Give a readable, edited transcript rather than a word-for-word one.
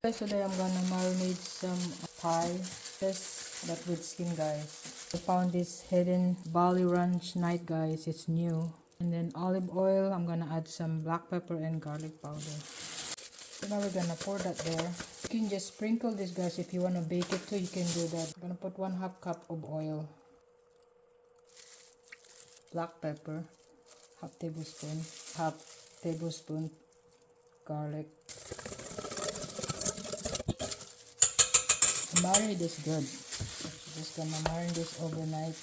Guys, today I'm gonna marinate some pie, just that with skin, guys. I found this hidden Bali Ranch night, guys. It's new. And then olive oil. I'm gonna add some black pepper and garlic powder. So now we're gonna pour that there. You can just sprinkle this, guys. If you wanna bake it too, you can do that. I'm gonna put 1/2 cup of oil, black pepper, half tablespoon garlic. Marinade is good. Just gonna marinate this overnight.